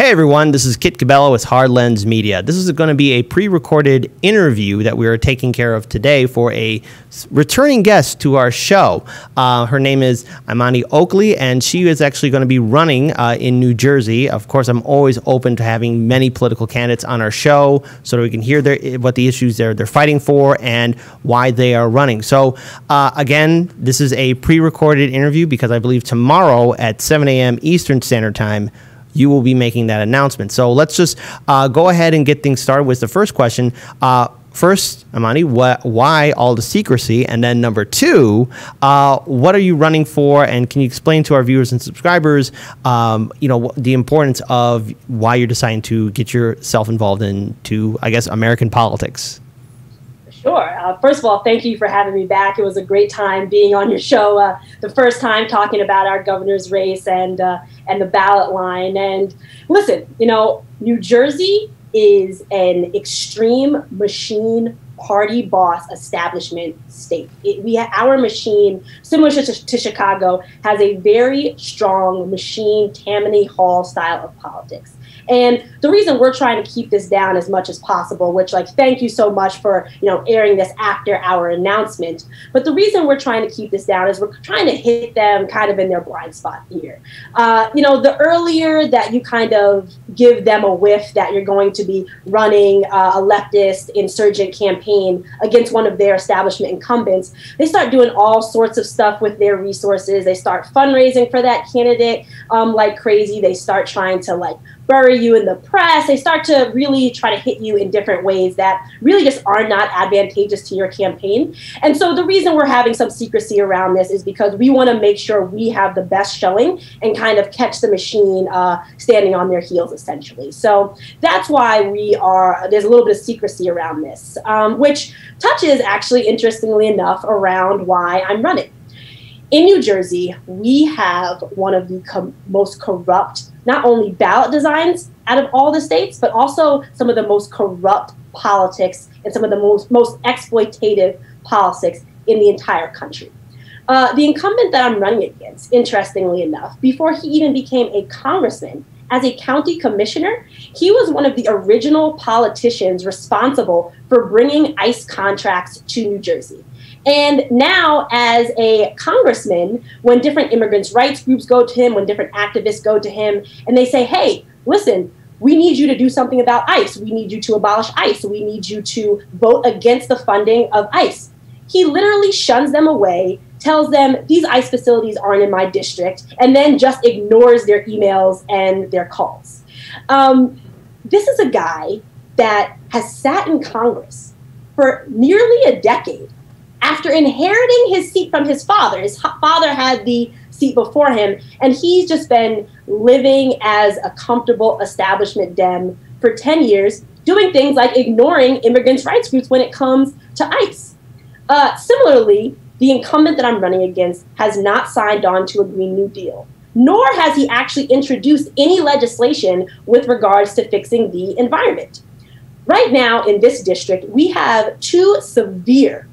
Hey everyone, this is Kit Cabela with Hard Lens Media. This is going to be a pre-recorded interview that we are taking care of today for a returning guest to our show. Her name is Imani Oakley, and she is actually going to be running in New Jersey. Of course, I'm always open to having many political candidates on our show so that we can hear what the issues they're fighting for and why they are running. So again, this is a pre-recorded interview because I believe tomorrow at 7 a.m. Eastern Standard Time, you will be making that announcement. So let's just go ahead and get things started with the first question. First, Imani, why all the secrecy? And then number two, what are you running for? And can you explain to our viewers and subscribers, the importance of why you're deciding to get yourself involved into, I guess, American politics? Sure. First of all, thank you for having me back. It was a great time being on your show, the first time talking about our governor's race and the ballot line. And listen, New Jersey is an extreme machine party boss establishment state. Our machine, similar to Chicago, has a very strong machine Tammany Hall style of politics. And the reason we're trying to keep this down as much as possible, which thank you so much for, airing this after our announcement. But the reason we're trying to keep this down is we're trying to hit them kind of in their blind spot here. The earlier that you kind of give them a whiff that you're going to be running a leftist insurgent campaign against one of their establishment incumbents, they start doing all sorts of stuff with their resources. They start fundraising for that candidate like crazy. They start trying to bury you in the press. They start to really try to hit you in different ways that really just are not advantageous to your campaign. And so the reason we're having some secrecy around this is because we want to make sure we have the best showing and kind of catch the machine standing on their heels, essentially. So that's why there's a little bit of secrecy around this, which touches actually, interestingly enough, around why I'm running. In New Jersey, we have one of the most corrupt, not only ballot designs out of all the states, but also some of the most corrupt politics and some of the most exploitative politics in the entire country. The incumbent that I'm running against, interestingly enough, before he even became a congressman, as a county commissioner, he was one of the original politicians responsible for bringing ICE contracts to New Jersey. And now, as a congressman, when different immigrants' rights groups go to him, when different activists go to him, and they say, hey, listen, we need you to do something about ICE. We need you to abolish ICE. We need you to vote against the funding of ICE. He literally shuns them away, tells them these ICE facilities aren't in my district, and then just ignores their emails and their calls. This is a guy that has sat in Congress for nearly a decade. After inheriting his seat from his father had the seat before him, and he's just been living as a comfortable establishment Dem for 10 years, doing things like ignoring immigrants' rights groups when it comes to ICE. Similarly, the incumbent that I'm running against has not signed on to a Green New Deal, nor has he actually introduced any legislation with regards to fixing the environment. Right now in this district, we have two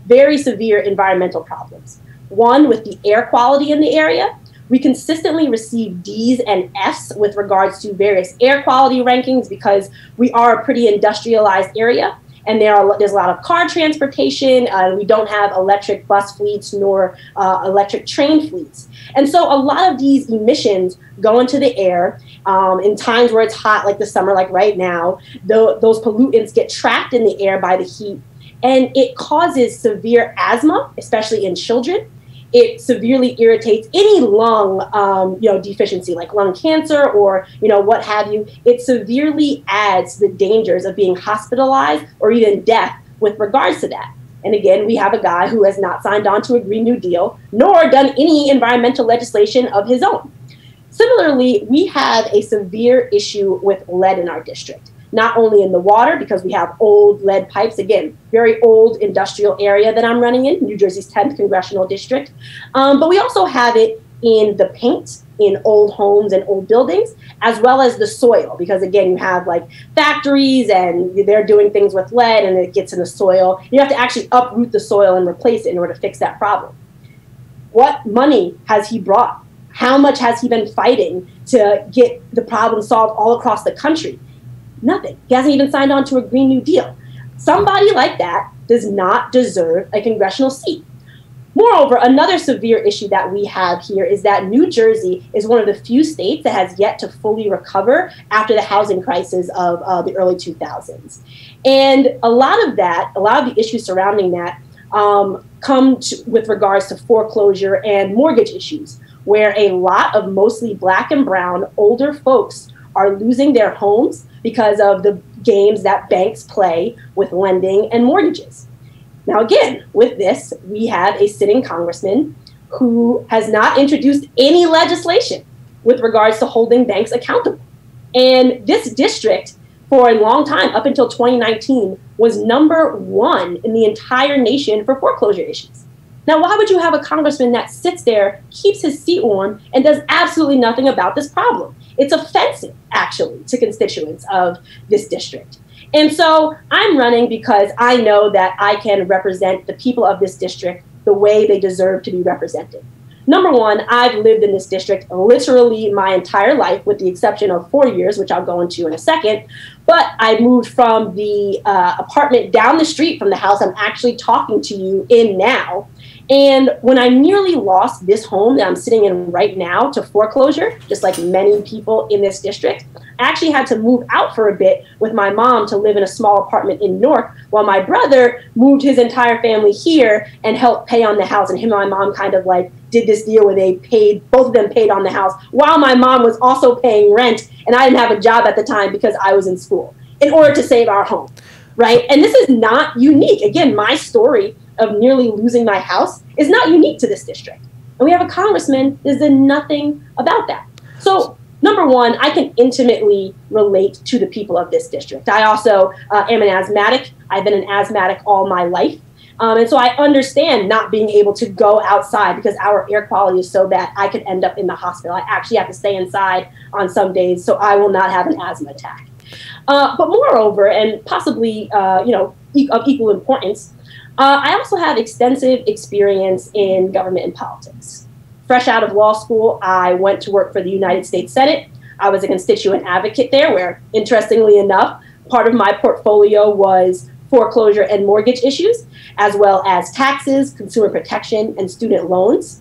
very severe environmental problems. One, with the air quality in the area. We consistently receive Ds and Fs with regards to various air quality rankings because we are a pretty industrialized area. And there's a lot of car transportation. We don't have electric bus fleets nor electric train fleets. And so a lot of these emissions go into the air in times where it's hot, like the summer, like right now. Those pollutants get trapped in the air by the heat, and it causes severe asthma, especially in children. It severely irritates any lung deficiency, like lung cancer or what have you. It severely adds the dangers of being hospitalized or even death with regards to that. And again, we have a guy who has not signed on to a Green New Deal, nor done any environmental legislation of his own. Similarly, we have a severe issue with lead in our district. Not only in the water, because we have old lead pipes, again, very old industrial area that I'm running in, New Jersey's 10th congressional district, but we also have it in the paint, in old homes and old buildings, as well as the soil, because again, you have factories and they're doing things with lead and it gets in the soil. You have to actually uproot the soil and replace it in order to fix that problem. What money has he brought How much has he been fighting to get the problem solved all across the country? Nothing. He hasn't even signed on to a Green New Deal. Somebody like that does not deserve a congressional seat. Moreover, another severe issue that we have here is that New Jersey is one of the few states that has yet to fully recover after the housing crisis of the early 2000s. And a lot of the issues surrounding that with regards to foreclosure and mortgage issues, where a lot of mostly Black and brown older folks are losing their homes because of the games that banks play with lending and mortgages. Now, again, with this, we have a sitting congressman who has not introduced any legislation with regards to holding banks accountable. And this district, for a long time, up until 2019, was #1 in the entire nation for foreclosure issues. Now, why would you have a congressman that sits there, keeps his seat warm, and does absolutely nothing about this problem? It's offensive, actually, to constituents of this district. And so I'm running because I know that I can represent the people of this district the way they deserve to be represented. Number one, I've lived in this district literally my entire life, with the exception of 4 years, which I'll go into in a second. But I moved from the apartment down the street from the house I'm actually talking to you in now. And when I nearly lost this home that I'm sitting in right now to foreclosure, just like many people in this district, I actually had to move out for a bit with my mom to live in a small apartment in Newark, while my brother moved his entire family here and helped pay on the house. And him and my mom kind of like did this deal where both of them paid on the house, while my mom was also paying rent, and I didn't have a job at the time because I was in school, in order to save our home, right? And this is not unique. Again, my story of nearly losing my house is not unique to this district. And we have a congressman that did nothing about that. So number one, I can intimately relate to the people of this district. I also am an asthmatic. I've been an asthmatic all my life. And so I understand not being able to go outside because our air quality is so bad I could end up in the hospital. I actually have to stay inside on some days so I will not have an asthma attack. But moreover, and possibly of equal importance, I also have extensive experience in government and politics. Fresh out of law school, I went to work for the United States Senate. I was a constituent advocate there, where, interestingly enough, part of my portfolio was foreclosure and mortgage issues, as well as taxes, consumer protection, and student loans.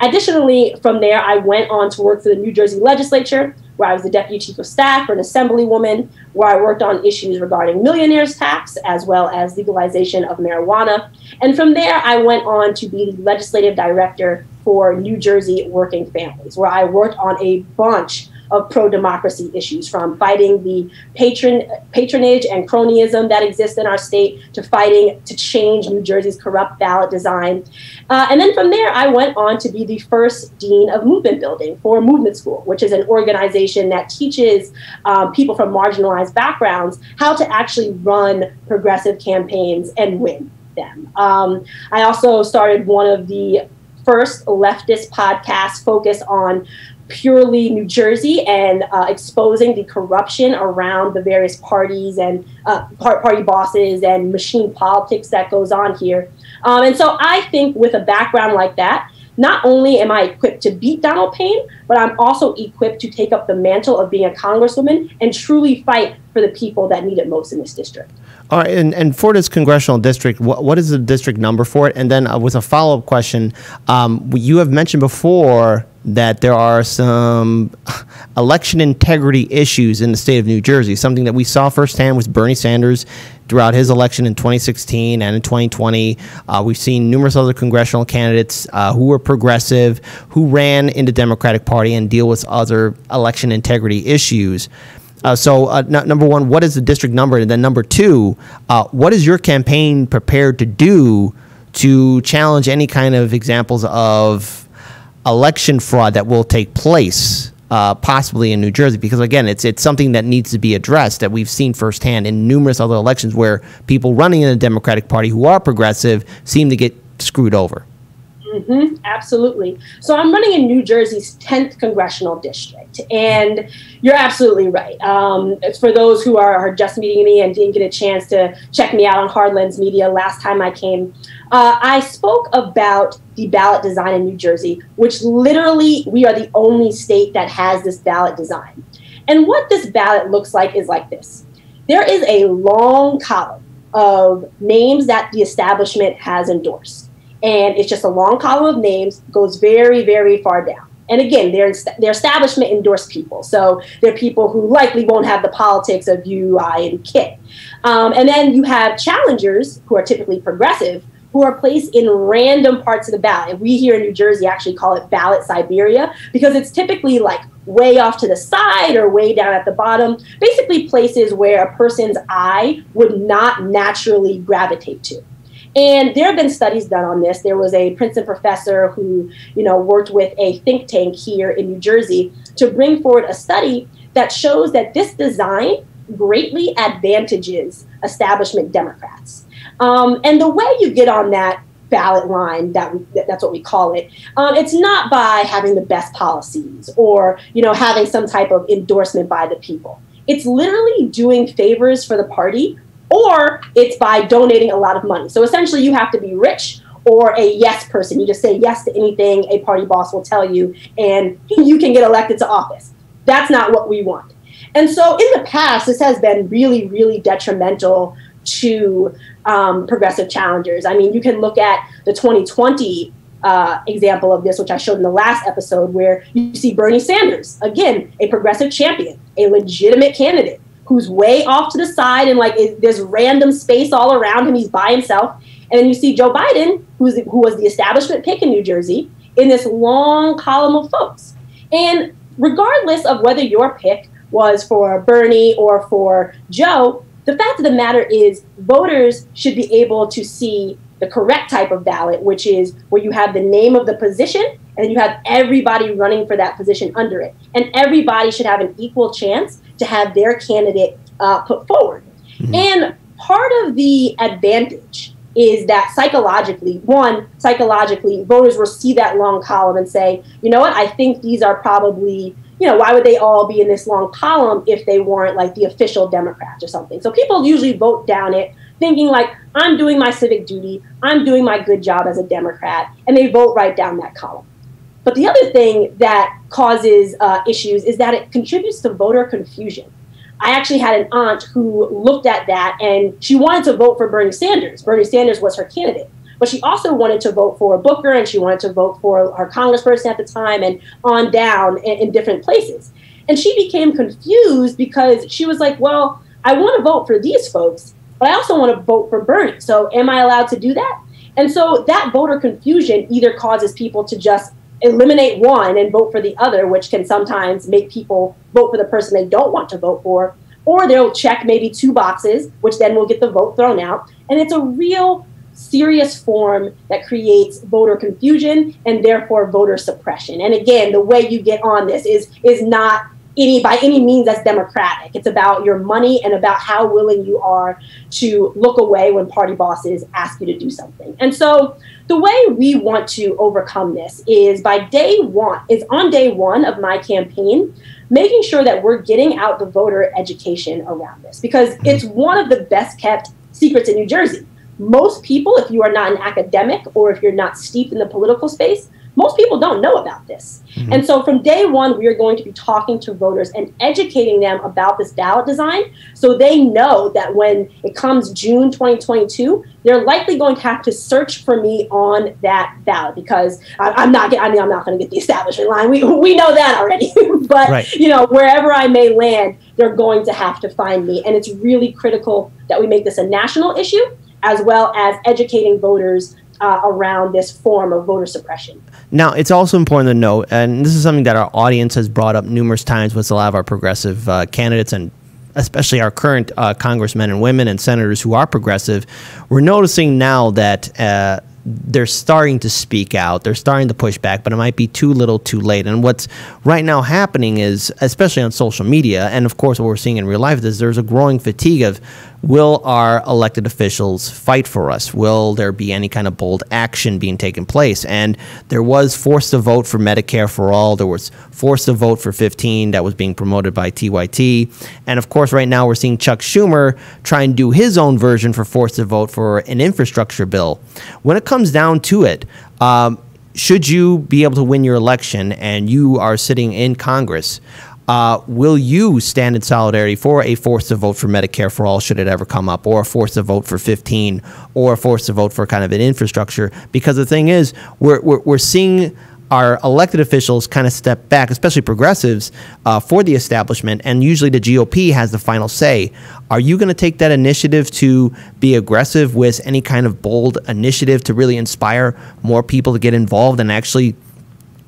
Additionally, from there, I went on to work for the New Jersey legislature, where I was the deputy chief of staff for an assemblywoman, where I worked on issues regarding millionaires tax, as well as legalization of marijuana. And from there, I went on to be the legislative director for New Jersey Working Families, where I worked on a bunch of pro-democracy issues, from fighting the patronage and cronyism that exists in our state to fighting to change New Jersey's corrupt ballot design. And then from there, I went on to be the first dean of movement building for Movement School, which is an organization that teaches people from marginalized backgrounds how to actually run progressive campaigns and win them. I also started one of the first leftist podcasts focused on purely New Jersey and exposing the corruption around the various parties and party bosses and machine politics that goes on here. And so I think with a background like that, not only am I equipped to beat Donald Payne, but I'm also equipped to take up the mantle of being a congresswoman and truly fight for the people that need it most in this district. All right, and for this congressional district, what is the district number for it? And then with a follow-up question, you have mentioned before that there are some election integrity issues in the state of New Jersey, something that we saw firsthand with Bernie Sanders throughout his election in 2016 and in 2020. We've seen numerous other congressional candidates who were progressive, who ran in the Democratic Party and deal with other election integrity issues. So number one, what is the district number? And then number two, what is your campaign prepared to do to challenge any kind of examples of election fraud that will take place possibly in New Jersey? Because again, it's something that needs to be addressed, that we've seen firsthand in numerous other elections where people running in the Democratic Party who are progressive seem to get screwed over. Absolutely. So I'm running in New Jersey's 10th congressional district, and you're absolutely right. It's for those who are just meeting me and didn't get a chance to check me out on Hard Lens Media last time I came. I spoke about the ballot design in New Jersey, which literally we are the only state that has this ballot design. And what this ballot looks like is like this. There is a long column of names that the establishment has endorsed. And it's just a long column of names, goes very, very far down. And again, their establishment endorsed people. So they're people who likely won't have the politics of you, I, and Kit. And then you have challengers, who are typically progressive, who are placed in random parts of the ballot. And we here in New Jersey actually call it ballot Siberia, because it's typically like way off to the side or way down at the bottom, basically places where a person's eye would not naturally gravitate to. And there have been studies done on this. There was a Princeton professor who, worked with a think tank here in New Jersey to bring forward a study that shows that this design greatly advantages establishment Democrats. And the way you get on that ballot line, that's what we call it, it's not by having the best policies or, having some type of endorsement by the people. It's literally doing favors for the party, or it's by donating a lot of money. So essentially you have to be rich or a yes person. You just say yes to anything a party boss will tell you, and you can get elected to office. That's not what we want. And so in the past, this has been really, really detrimental to progressive challengers. I mean, you can look at the 2020 example of this, which I showed in the last episode, where you see Bernie Sanders, again, a progressive champion, a legitimate candidate, who's way off to the side and there's random space all around him. He's by himself. And then you see Joe Biden, who was the establishment pick in New Jersey, in this long column of folks. And regardless of whether your pick was for Bernie or for Joe, the fact of the matter is voters should be able to see the correct type of ballot, which is where you have the name of the position and then you have everybody running for that position under it. And everybody should have an equal chance to have their candidate put forward. Mm-hmm. And part of the advantage is that psychologically, voters will see that long column and say, you know what, I think these are probably, why would they all be in this long column if they weren't like the official Democrats or something? So people usually vote down it thinking like, I'm doing my civic duty, I'm doing my good job as a Democrat, and they vote right down that column. But the other thing that causes issues is that it contributes to voter confusion. I actually had an aunt who looked at that and she wanted to vote for Bernie Sanders. Bernie Sanders was her candidate. But she also wanted to vote for Booker and she wanted to vote for her congressperson at the time and on down in different places. And she became confused because she was like, well, I want to vote for these folks, but I also want to vote for Bernie. So am I allowed to do that? And so that voter confusion either causes people to just eliminate one and vote for the other, which can sometimes make people vote for the person they don't want to vote for, or they'll check maybe two boxes, which then will get the vote thrown out. And it's a real serious form that creates voter confusion and therefore voter suppression. And again, the way you get on this is not by any means that's democratic. It's about your money and about how willing you are to look away when party bosses ask you to do something. And so the way we want to overcome this is on day one of my campaign, making sure that we're getting out the voter education around this, because it's one of the best kept secrets in New Jersey. Most people, if you are not an academic or if you're not steeped in the political space, most people don't know about this. Mm-hmm. And so from day one, we are going to be talking to voters and educating them about this ballot design so they know that when it comes June 2022, they're likely going to have to search for me on that ballot, because I'm not going to get the establishment line. We know that already. But, right, wherever I may land, they're going to have to find me. And it's really critical that we make this a national issue, as well as educating voters around this form of voter suppression. Now, it's also important to note, and this is something that our audience has brought up numerous times with a lot of our progressive candidates, and especially our current congressmen and women and senators who are progressive. We're noticing now that they're starting to speak out, they're starting to push back, but it might be too little too late. And what's right now happening is, especially on social media, and of course what we're seeing in real life, is there's a growing fatigue of will our elected officials fight for us? Will there be any kind of bold action being taken place? And there was forced to vote for Medicare for all. There was forced to vote for 15 that was being promoted by TYT. And of course, right now we're seeing Chuck Schumer try and do his own version for forced to vote for an infrastructure bill. When it comes down to it, should you be able to win your election and you are sitting in Congress, will you stand in solidarity for a force to vote for Medicare for all, should it ever come up, or a force to vote for 15, or a force to vote for kind of an infrastructure? Because the thing is, we're seeing our elected officials kind of step back, especially progressives, for the establishment, and usually the GOP has the final say. Are you going to take that initiative to be aggressive with any kind of bold initiative to really inspire more people to get involved and actually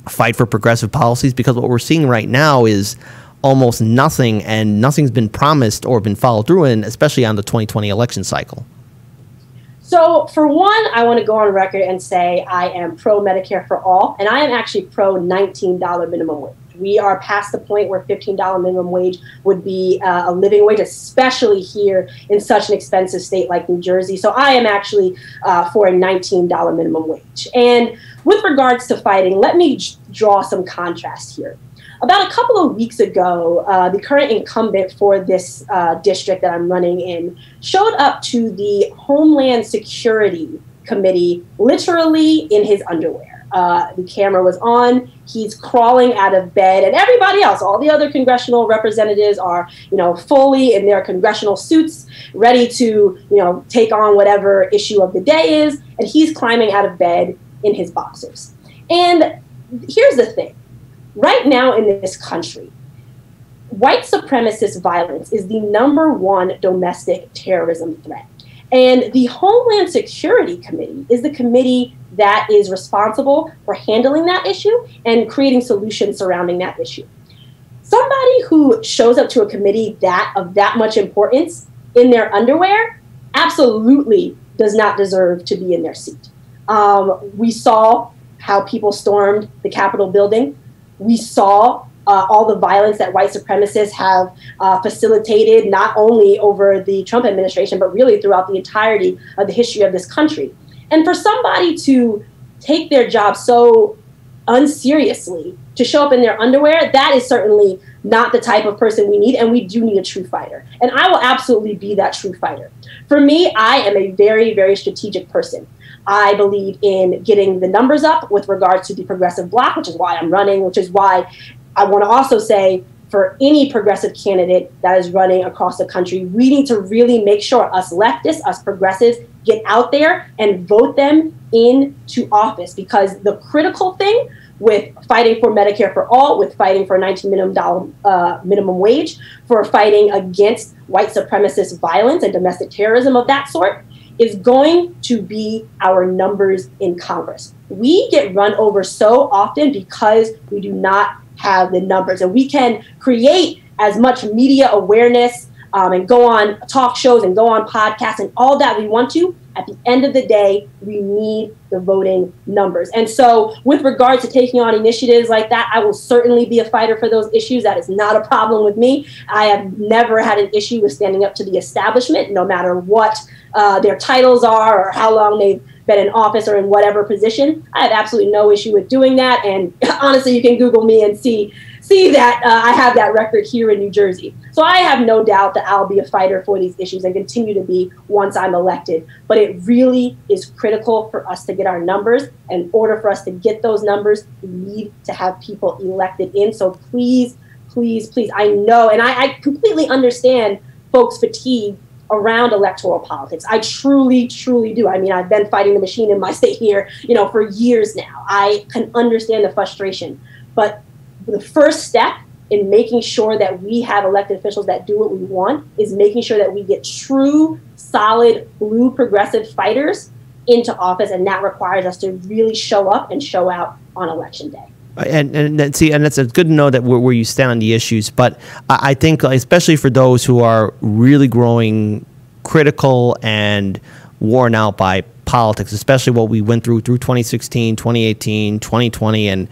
fight for progressive policies? Because what we're seeing right now is almost nothing, and nothing's been promised or been followed through in, especially on the 2020 election cycle. So for one, I want to go on record and say I am pro Medicare for all, and I am actually pro $19 minimum wage. We are past the point where $15 minimum wage would be a living wage, especially here in such an expensive state like New Jersey. So I am actually for a $19 minimum wage. And with regards to fighting, let me draw some contrast here. About a couple of weeks ago, the current incumbent for this district that I'm running in showed up to the Homeland Security Committee literally in his underwear. The camera was on, he's crawling out of bed, and everybody else, all the other congressional representatives are, fully in their congressional suits, ready to, take on whatever issue of the day is, and he's climbing out of bed in his boxers. And here's the thing. Right now in this country, white supremacist violence is the #1 domestic terrorism threat. And the Homeland Security Committee is the committee that is responsible for handling that issue and creating solutions surrounding that issue. Somebody who shows up to a committee of that much importance in their underwear absolutely does not deserve to be in their seat. We saw how people stormed the Capitol building. We saw all the violence that white supremacists have facilitated, not only over the Trump administration, but really throughout the entirety of the history of this country. And for somebody to take their job so unseriously, to show up in their underwear, that is certainly not the type of person we need, and we do need a true fighter. And I will absolutely be that true fighter. For me, I am a very, very strategic person. I believe in getting the numbers up with regards to the progressive bloc, which is why I'm running, which is why I want to also say for any progressive candidate that is running across the country, we need to really make sure us leftists, us progressives, get out there and vote them into office. Because the critical thing with fighting for Medicare for all, with fighting for a $19 minimum wage, for fighting against white supremacist violence and domestic terrorism of that sort, is going to be our numbers in Congress. We get run over so often because we do not have the numbers. And we can create as much media awareness and go on talk shows and go on podcasts and all that we want to. At the end of the day, we need the voting numbers. And so with regards to taking on initiatives like that, I will certainly be a fighter for those issues. That is not a problem with me. I have never had an issue with standing up to the establishment, no matter what their titles are or how long they've been in office or in whatever position. I have absolutely no issue with doing that. And honestly, you can Google me and see that I have that record here in New Jersey. So I have no doubt that I'll be a fighter for these issues and continue to be once I'm elected. But it really is critical for us to get our numbers. And in order for us to get those numbers, we need to have people elected in. So please, please, please, I know, and I completely understand folks' fatigue around electoral politics. I truly, truly do. I mean, I've been fighting the machine in my state here, for years now. I can understand the frustration. But the first step in making sure that we have elected officials that do what we want is making sure that we get true, solid, blue progressive fighters into office, and that requires us to really show up and show out on election day. And it's good to know that where you stand on the issues. But I think, especially for those who are really growing critical and worn out by politics, especially what we went through 2016, 2018, 2020, and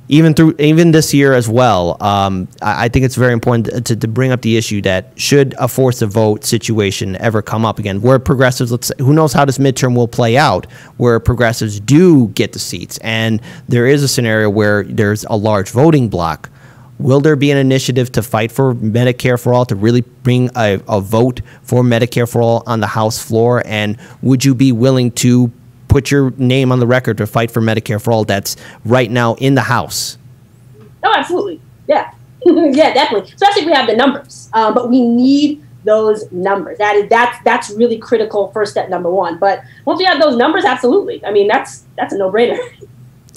even this year as well. I think it's very important to bring up the issue that should a force of vote situation ever come up again, where progressives, let's say, who knows how this midterm will play out, where progressives do get the seats, and there is a scenario where there's a large voting block. Will there be an initiative to fight for Medicare for all, to really bring a vote for Medicare for all on the House floor? And would you be willing to put your name on the record to fight for Medicare for all that's right now in the House? Oh, absolutely. Yeah. Yeah, definitely. Especially if we have the numbers. But we need those numbers. That's really critical, first step number one. But once we have those numbers, absolutely. I mean, that's a no-brainer.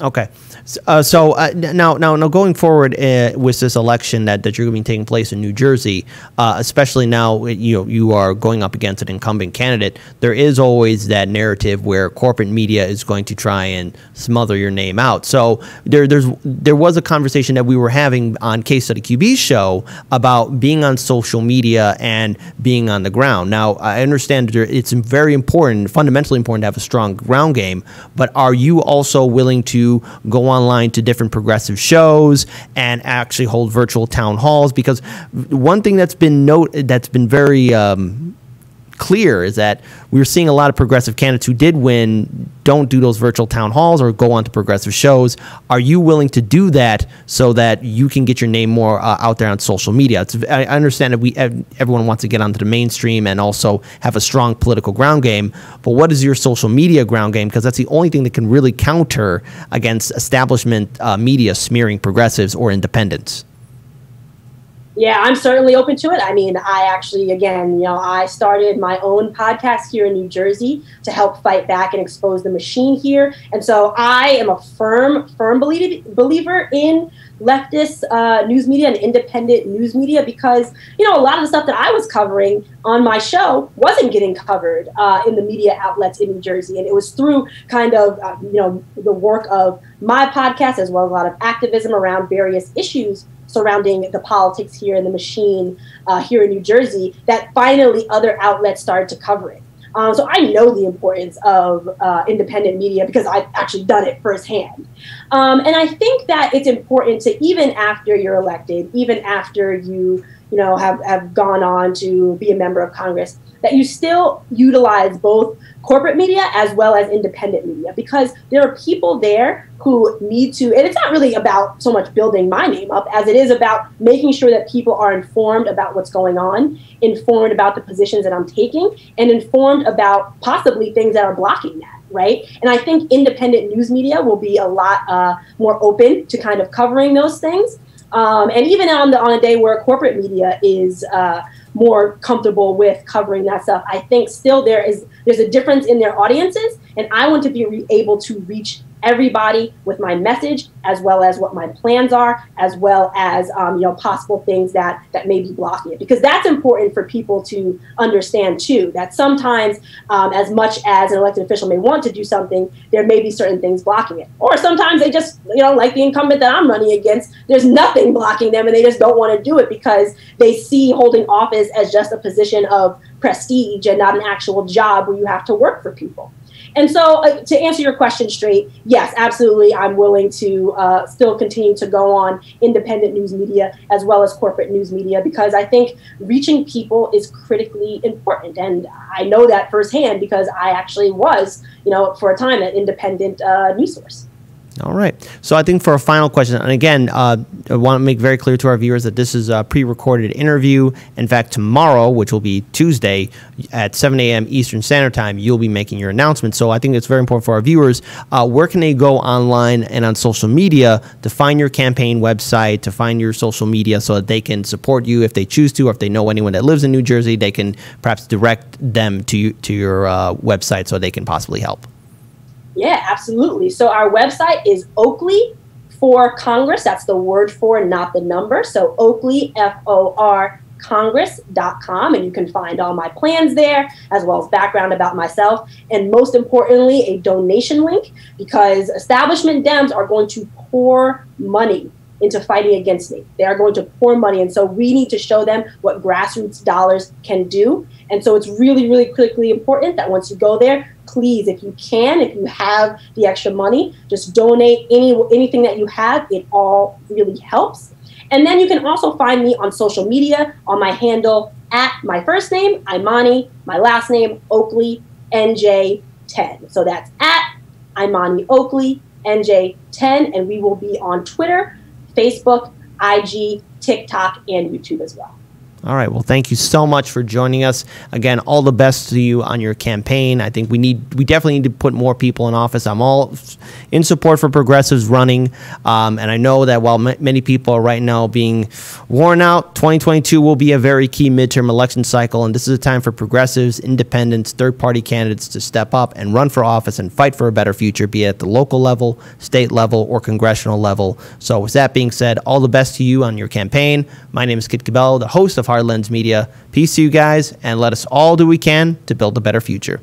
Okay. So now going forward with this election that you're going to be taking place in New Jersey, especially now you are going up against an incumbent candidate, there is always that narrative where corporate media is going to try and smother your name out. So there was a conversation that we were having on Case Study QB's show about being on social media and being on the ground. Now, I understand it's very important, fundamentally important to have a strong ground game, but are you also willing to go online to different progressive shows and actually hold virtual town halls? Because one thing that's been very clear is that we're seeing a lot of progressive candidates who did win don't do those virtual town halls or go on to progressive shows. Are you willing to do that so that you can get your name more out there on social media? I understand that everyone wants to get onto the mainstream and also have a strong political ground game, but what is your social media ground game? Because that's the only thing that can really counter against establishment media smearing progressives or independents. Yeah, I'm certainly open to it. I mean, I actually, again, I started my own podcast here in New Jersey to help fight back and expose the machine here. And so I am a firm believer in leftist news media and independent news media because, a lot of the stuff that I was covering on my show wasn't getting covered in the media outlets in New Jersey. And it was through kind of, the work of my podcast as well as a lot of activism around various issues surrounding the politics here and the machine here in New Jersey that finally other outlets started to cover it. So I know the importance of independent media because I've actually done it firsthand. And I think that it's important to, even after you're elected, even after you have gone on to be a member of Congress, that you still utilize both corporate media as well as independent media, because there are people there who need to, and it's not really about so much building my name up as it is about making sure that people are informed about what's going on, informed about the positions that I'm taking, and informed about possibly things that are blocking that, right? And I think independent news media will be a lot more open to kind of covering those things. And even on a day where corporate media is more comfortable with covering that stuff, I think still there's a difference in their audiences, and I want to be able to reach everybody with my message, as well as what my plans are, as well as possible things that may be blocking it, because that's important for people to understand too. That sometimes, as much as an elected official may want to do something, there may be certain things blocking it, or sometimes they just like the incumbent that I'm running against, there's nothing blocking them, and they just don't want to do it because they see holding office as just a position of prestige and not an actual job where you have to work for people. And so to answer your question straight, yes, absolutely, I'm willing to still continue to go on independent news media as well as corporate news media, because I think reaching people is critically important. And I know that firsthand because I actually was, for a time, an independent news source. All right. So I think for a final question, and again, I want to make very clear to our viewers that this is a pre-recorded interview. In fact, tomorrow, which will be Tuesday at 7 a.m. Eastern Standard Time, you'll be making your announcement. So I think it's very important for our viewers. Where can they go online and on social media to find your campaign website, to find your social media so that they can support you if they choose to, or if they know anyone that lives in New Jersey, they can perhaps direct them to your website so they can possibly help? Yeah, absolutely. So our website is Oakley for Congress. That's the word for, not the number. So Oakley, FOR Congress.com, and you can find all my plans there, as well as background about myself, and most importantly, a donation link, because establishment Dems are going to pour money into fighting against me. They are going to pour money, and so we need to show them what grassroots dollars can do. And so it's really, really critically important that once you go there, please, if you can, if you have the extra money, just donate anything that you have. It all really helps. And then you can also find me on social media on my handle at my first name, Imani, my last name, Oakley, NJ10. So that's at Imani Oakley, NJ10. And we will be on Twitter, Facebook, IG, TikTok, and YouTube as well. All right. Well, thank you so much for joining us. Again, all the best to you on your campaign. I think we definitely need to put more people in office. I'm all in support for progressives running. And I know that while many people are right now being worn out, 2022 will be a very key midterm election cycle. And this is a time for progressives, independents, third-party candidates to step up and run for office and fight for a better future, be it at the local level, state level, or congressional level. So with that being said, all the best to you on your campaign. My name is Kit Cabello, the host of Hard Lens Media. Peace to you guys, and let us all do what we can to build a better future.